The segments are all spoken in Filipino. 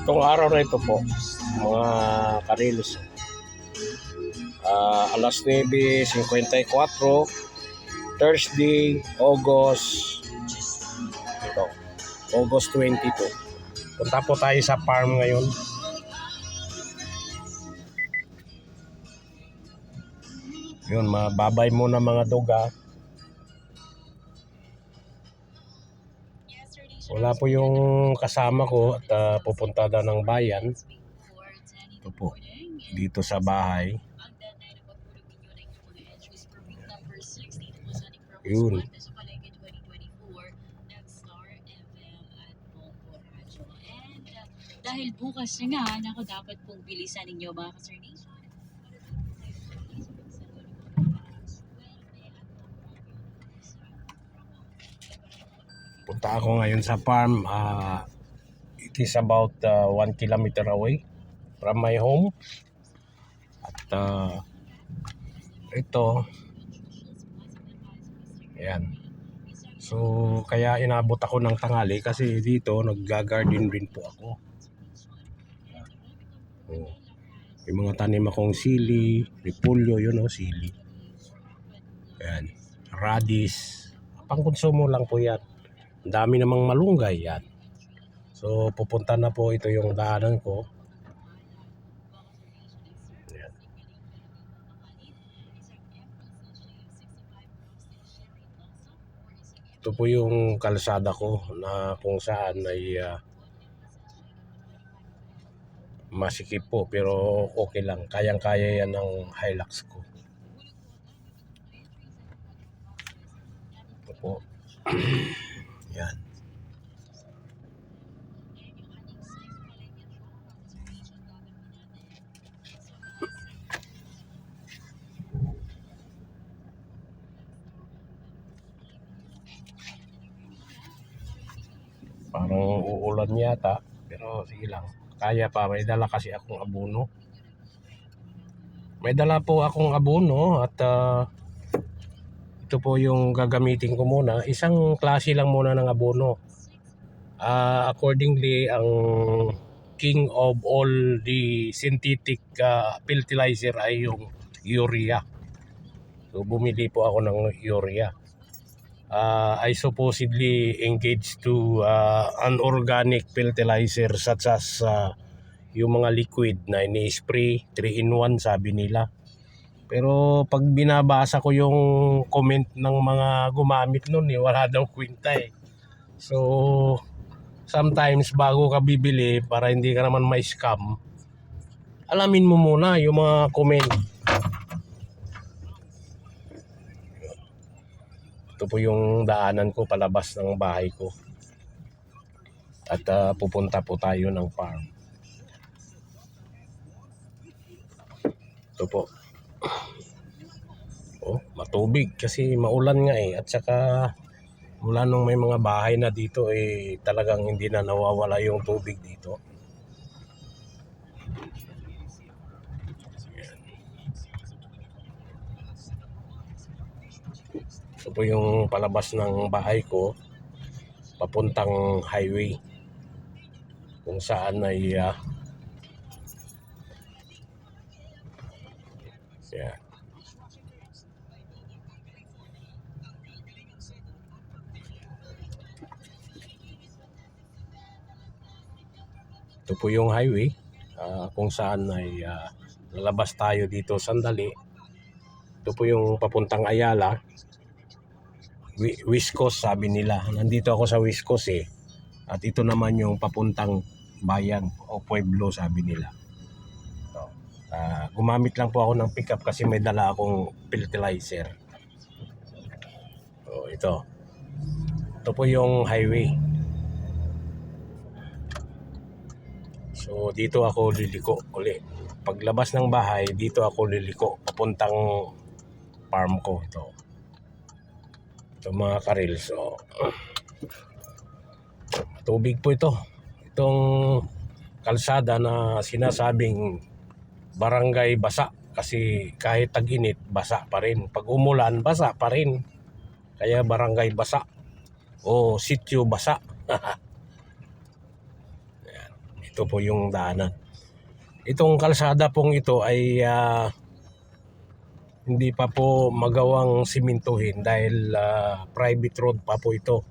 Itong araw na ito po, mga karilos, alas 9:54, Thursday, August 22. Punta po tayo sa farm ngayon. Yun, mababay muna mga duga. Wala po yung kasama ko at pupunta na ng bayan. Ito po, dito sa bahay. Yun. Dahil bukas na nga, nako dapat pong bilisan ninyo mga ka-Sir. Punta ako ngayon sa farm. It is about 1 kilometer away from my home. At ito, ayan. So, kaya inabot ako ng tanghali kasi dito nag-garden din po ako. Yung mga tanim akong sili, repolyo, yun o, sili. Ayan, radish. Pangkonsumo lang po yan. Ang dami namang malunggay yan. So, pupunta na po, ito yung daanan ko. Ayan. Ito po yung kalsada ko na kung saan ay masikip po, pero okay lang. Kayang-kaya yan ng Hilux ko. Ito po. Yan. Parang uulan yata, pero sige lang. Kaya pa, may dala kasi akong abono. May dala po akong abono at ito po yung gagamitin ko muna. Isang klase lang muna ng abono. Accordingly, ang king of all the synthetic fertilizer ay yung urea. So bumili po ako ng urea. I supposedly engaged to an organic fertilizer such as yung mga liquid na ini-spray, 3-in-1 sabi nila. Pero pag binabasa ko yung comment ng mga gumamit nun, wala daw kwenta eh. So sometimes bago ka bibili, para hindi ka naman may scam, alamin mo muna yung mga comment. Ito po yung daanan ko palabas ng bahay ko. At pupunta po tayo ng farm. Ito po. Oh, matubig kasi maulan nga eh. At saka mula nung may mga bahay na dito eh talagang hindi na nawawala yung tubig dito. Ito po yung palabas ng bahay ko papuntang highway kung saan ay yan. Ito po yung highway kung saan ay lalabas tayo dito sandali. Ito po yung papuntang Ayala, West Coast sabi nila. Nandito ako sa West Coast eh. At ito naman yung papuntang bayan o pueblo sabi nila. So, gumamit lang po ako ng pickup kasi may dala akong fertilizer. So, ito. Ito po yung highway. So dito ako liliko uli. Paglabas ng bahay, dito ako liliko papuntang farm ko. Ito mga karil. So tubig po ito. Itong kalsada na sinasabing barangay basa. Kasi kahit tag-init, basa pa rin. Pag umulan, basa pa rin. Kaya barangay basa o sitio basa. Ito po yung daanan. Itong kalsada pong ito ay hindi pa po magawang simintuhin dahil private road pa po ito.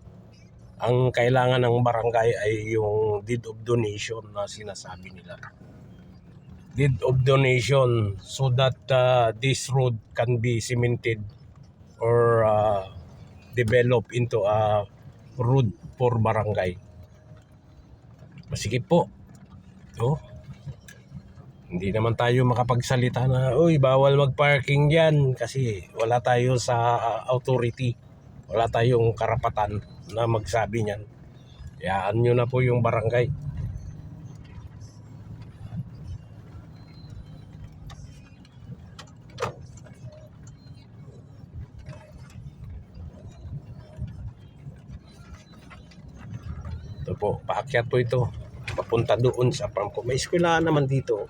Ang kailangan ng barangay ay yung deed of donation na sinasabi nila. Deed of donation so that this road can be cemented or develop into a road for barangay. Masikip po. Oh. Hindi naman tayo makapagsalita na, uy, bawal mag-parking dyan kasi wala tayo sa authority. Wala tayong karapatan na magsabi niyan. Hayaan nyo na po yung barangay. Ito po, paakyat po ito. Papunta doon sa Pramco. May eskwelahan naman dito.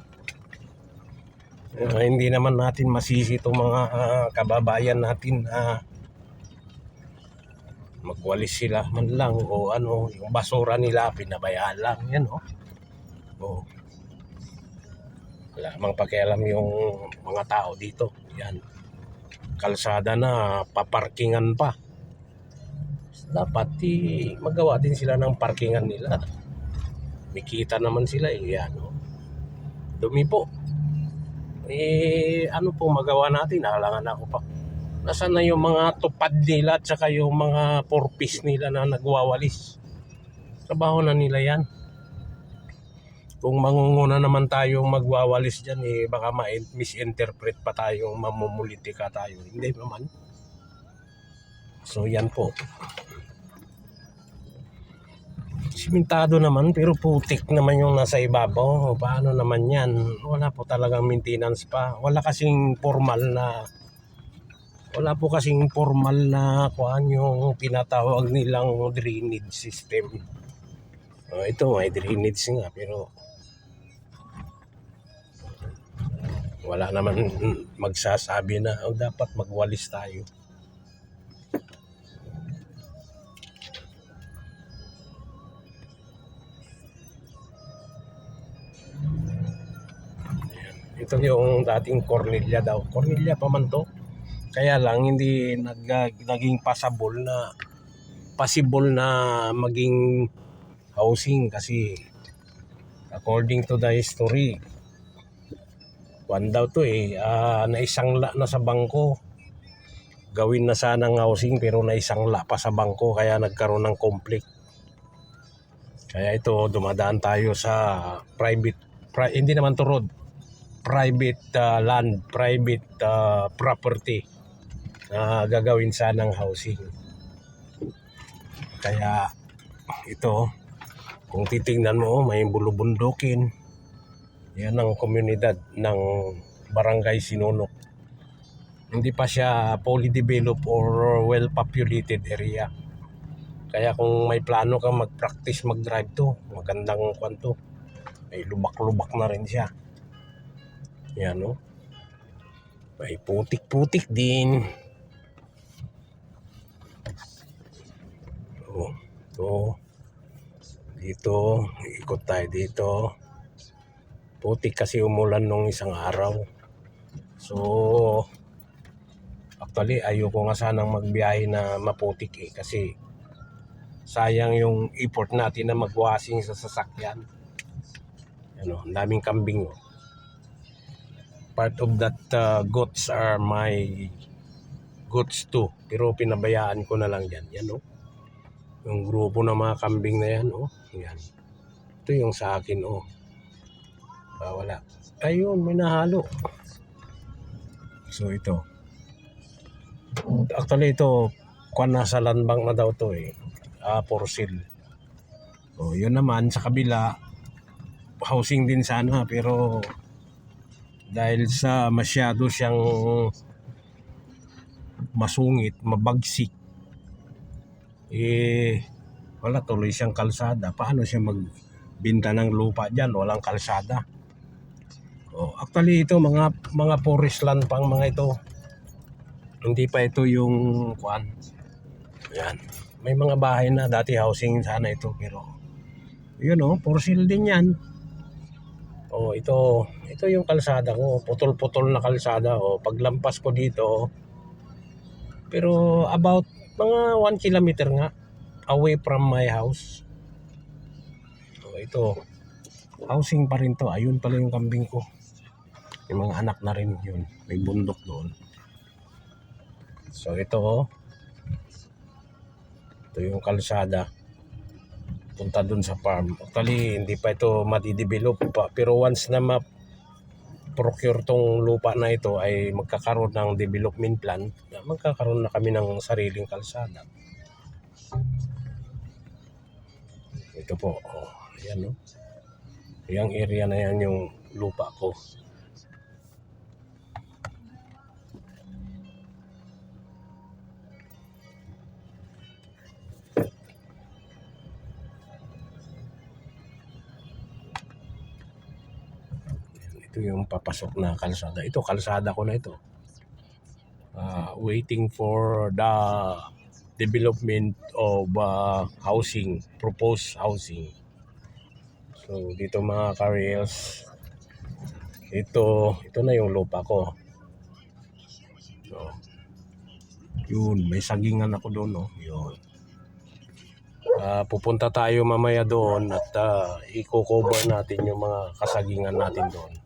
Hindi naman natin masisi itong mga kababayan natin na magwalis sila man lang o ano, yung basura nila pinabayaan lang. Yan o. Oh. Wala mang pakialam yung mga tao dito. Yan. Kalsada na, paparkingan pa. Dapat magawa din sila ng parkingan nila. May kita naman sila eh. Yan o. Dumi po. Ano po magawa natin? Halangan ako pa. Nasaan na yung mga tupad nila at saka yung mga porpis nila na nagwawalis? Trabaho na nila yan. Kung mangunguna naman tayong magwawalis dyan, baka misinterpret pa tayong mamumulitika tayo. Hindi naman. So yan po. Simentado naman pero putik naman yung nasa ibabaw. Paano naman yan? Wala po talagang maintenance pa. Wala po kasing formal na kuan yung tinatawag nilang drainage system. Ito may drainage nga pero wala naman magsasabi na dapat magwalis tayo. Ito yung dating Cornelia daw. Cornelia pa man to. Kaya lang hindi naging possible na maging housing kasi according to the history, one daw to naisangla na sa bangko. Gawin na sanang housing pero naisangla pa sa bangko kaya nagkaroon ng conflict. Kaya ito dumadaan tayo sa hindi naman to road. Private land, private property na gagawin sanang housing. Kaya ito, kung titingnan mo, may bulubundukin. Yan ang komunidad ng Barangay Sinunok. Hindi pa siya fully developed or well-populated area. Kaya kung may plano kang mag-practice mag-drive to, magandang kwanto. May lubak-lubak na rin siya. Yan o. May putik-putik din. Dito, ikot tayo dito. Putik kasi umulan nung isang araw. So, actually, ayoko nga sanang magbiyahe na maputik kasi sayang yung effort natin na magwashing sa sasakyan. Ano, ang daming kambing o. Part of that goats are my goats too. Pero pinabayaan ko na lang yan. Yan o. Yung grupo ng mga kambing na yan o. Yan. Ito yung sa akin o. Wala. Ayun, may nahalo. So ito. Actually ito, nasa landbank na daw to for sale. O yun naman sa kabila, housing din sana pero dahil sa masyado siyang masungit, mabagsik, wala tuloy siyang kalsada. Paano siya magbinta ng lupa dyan? Walang kalsada. Actually ito mga forest land pang mga ito. Hindi pa ito yung kuan. Yan. May mga bahay na dati housing sana ito pero yun for sale din yan. Oh, ito yung kalsada ko. Putol-putol na kalsada. Oh, paglampas ko dito, pero about mga 1 kilometer nga away from my house. So, ito, housing pa rin to. Ayun pala yung kambing ko. Yung mga anak na rin yun. May bundok doon. So, ito yung kalsada. Punta dun sa farm. Actually, hindi pa ito madidevelop pa. Pero once na procure tong lupa na ito ay magkakaroon ng development plan, magkakaroon na kami ng sariling kalsada. Ito po, oh, ayan, no? Yung area na yan yung lupa ko. Ito yung papasok na kalsada. Ito, kalsada ko na ito. Waiting for the development of housing, proposed housing. So dito mga ka-reels, ito na yung lupa ko. So, yun, may sagingan ako doon, no? Yun. Pupunta tayo mamaya doon at i-cover natin yung mga kasagingan natin doon.